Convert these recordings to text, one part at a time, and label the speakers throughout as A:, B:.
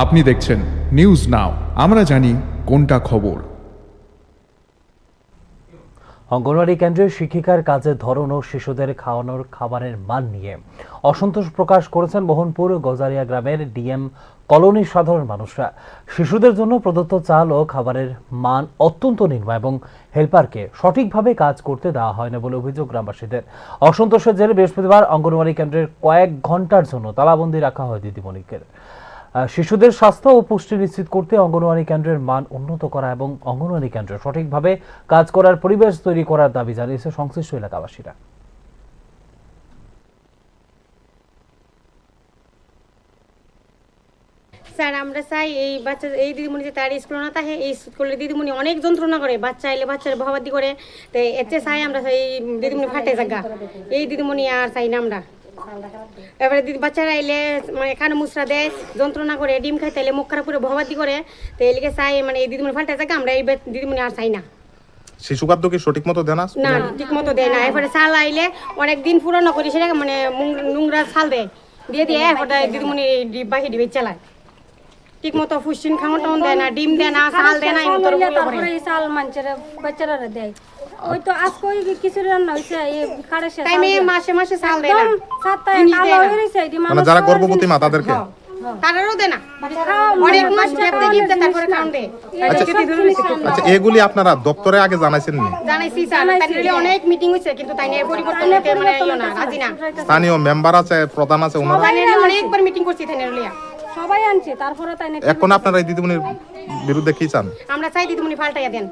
A: আপনি দেখছেন news now, আমরা জানি কোনটা খবর।
B: অঙ্গনওয়াড়ি কেন্দ্রের শিক্ষিকার কাজের ধরন ও শিশুদের খাওয়ানোর খাবারের মান নিয়ে অসন্তোষ প্রকাশ করেছেন মোহনপুর গজারিয়া গ্রামের ডিএম কলোনির সাধারণ মানুষরা। শিশুদের জন্য প্রদত্ত চাল ও খাবারের মান অত্যন্ত নিম্ন এবং হেল্পারকে সঠিকভাবে কাজ করতে দেওয়া হয় না বলে অভিযোগ গ্রামবাসীদের। অসন্তোষের জেরে বৃহস্পতিবার অঙ্গনওয়াড়ি কেন্দ্রের কয়েক ঘন্টার জন্য তালাবন্দি রাখা হয় দিদিমণিকে। শিশুদের স্বাস্থ্য ও পুষ্টি নিশ্চিত করতে অঙ্গনওয়াড়ি কেন্দ্রের মান উন্নত করা এবং অঙ্গনওয়াড়ি কেন্দ্রে সঠিকভাবে কাজ করার পরিবেশ তৈরি করার দাবি জানিয়েছে সংশ্লিষ্ট এলাকাবাসীরা।
C: স্যার, আমরা চাই এই বাচ্চা এই দিদিমণি যে তার স্কুল না থাকে, এই স্কুলের দিদিমণি অনেক যন্ত্রণা করে, বাচ্চা এলে বাচ্চার বহাবাদি করে, তো এতে চাই আমরা এই দিদিমণি ফাটে জায়গা, এই দিদিমণি আর চাই না আমরা। এবারে বাচ্চারা এলে মানে কানে মুসরা দেয়, যন্ত্রণা করে, ডিম খাইতে এলে মুখ খারাপ করে বহাবাদি করে, তো এলিকে চাই মানে এই দিদিমণি ফাটে জায়গা, আমরা এই দিদিমণি আর চাই না।
D: শিশু খাদ্য কি সঠিক মতো দেয় না?
C: না, ঠিক মতো দেয় না। এরপরে চাল আইলে অনেক দিন পুরনো করি সেটা মানে নোংরা চাল দেয়, দিয়ে এরপরে দিদিমণি বাহির ডিবে চালায়, ঠিক মতো পুষ্টিন খাওয়ান টাউন দেয় না, ডিম দেয় না, চাল দেয় না।
E: তারপরে এই চাল মানুষেরা বাচ্চারা দেয়, ওই তো আজকে ওই কিছু রান্না হয়েছে এই কাড়ে শেষ
C: টাইমে মাসে মাসে চাল দেয় না,
D: মানে যারা গর্ভবতী মা তাদেরকে
C: তারারও দেয় না, অনেক মাস গ্যাপ দিয়ে তারপরে খাওয়ান দেয়।
D: আচ্ছা, এগুলি আপনারা দপ্তরে আগে জানাইছেন নি?
C: জানাইছি স্যার, তাইলে অনেক মিটিং হইছে কিন্তু তাই নিয়ে পরিবর্তন হতে মানে ইও না, রাজি না।
D: স্থানীয় মেম্বার আছে, প্রধান আছে, ওনারা
C: অনেকবার মিটিং করছি তাই নিয়ে
E: সবাই আনছে, তারপরে তাই না।
D: এখন আপনারা এই দিদিমণির বিরুদ্ধে কি চান?
C: আমরা চাই দিদিমণি পাল্টাইয়া দেন,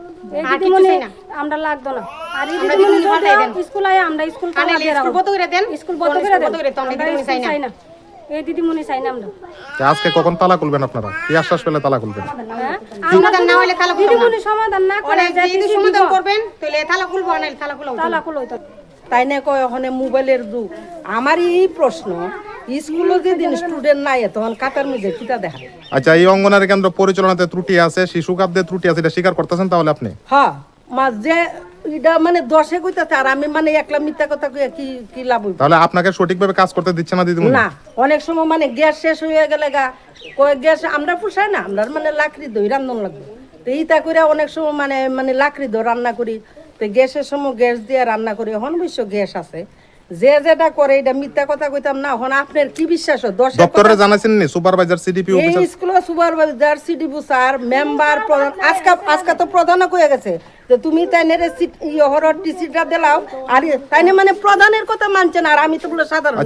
E: আর কিছু চাই না, আমরা লাগতো না। আর এই দিদিমণি পাল্টাই দেন, স্কুল আয় আমরা স্কুল
C: কানে স্কুল বন্ধ করে দেন,
E: স্কুল বন্ধ করে দেন,
C: তো আমরা দিদিমণি চাই না।
E: এই দিদিমণি চাই না আমরা।
D: আজকে কখন তালা খুলবেন আপনারা? কি আশ্বাস পেলে তালা খুলবেন?
C: সমাধান না হলে তালা খুলবো না।
E: দিদিমণি সমাধান না করে
C: যদি সমাধান করবেন তাহলে তালা খুলবো না, তালা খুলবো,
E: তালা খুলো তো।
F: তাই না কয় ওখানে মোবাইলের যুগ। আমার এই প্রশ্ন, স্কুলে যেদিন স্টুডেন্ট নাই তখন কাতার মধ্যে কিতা দেখা।
D: আচ্ছা, এই অঙ্গনারী কেন্দ্র পরিচালনাতে ত্রুটি আছে, শিশু খাদ্যে ত্রুটি আছে, এটা স্বীকার করতেছেন তাহলে আপনি?
F: হ্যাঁ, যে এটা মানে দশে কইতাছে আর আমি মানে একলা মিথ্যা কথা কইয়া কি লাভ হইব?
D: তাহলে আপনাকে সঠিকভাবে কাজ করতে দিচ্ছে না দিদিমণি?
F: না, অনেক সময় মানে গ্যাস শেষ হয়ে গেলে গা কয় গ্যাস আমরা পুষাই না, আমরা মানে লাকড়ি দই রান্ধন লাগবে, তো ইটা করে অনেক সময় মানে লাকড়ি দই রান্না করি, তো গ্যাসের সময় গ্যাস দিয়ে রান্না করি। এখন অবশ্য গ্যাস আছে, যে যেটা করে এটা মিথ্যা কথা কইতাম না। এখন আপনার কি বিশ্বাস?
D: দপ্তরে জানাইছেন নি? সুপারভাইজার, সিডিপি অফিসার,
F: এই school supervisor, CDP sir, member, প্রধান, আজকে তো প্রধান কইয়া গেছে যে তুমি তাইনে টিসিটা দিলাও, আর তাইনে মানে প্রধানের কথা মানছে না, আর আমি তো বলে সাধারণ।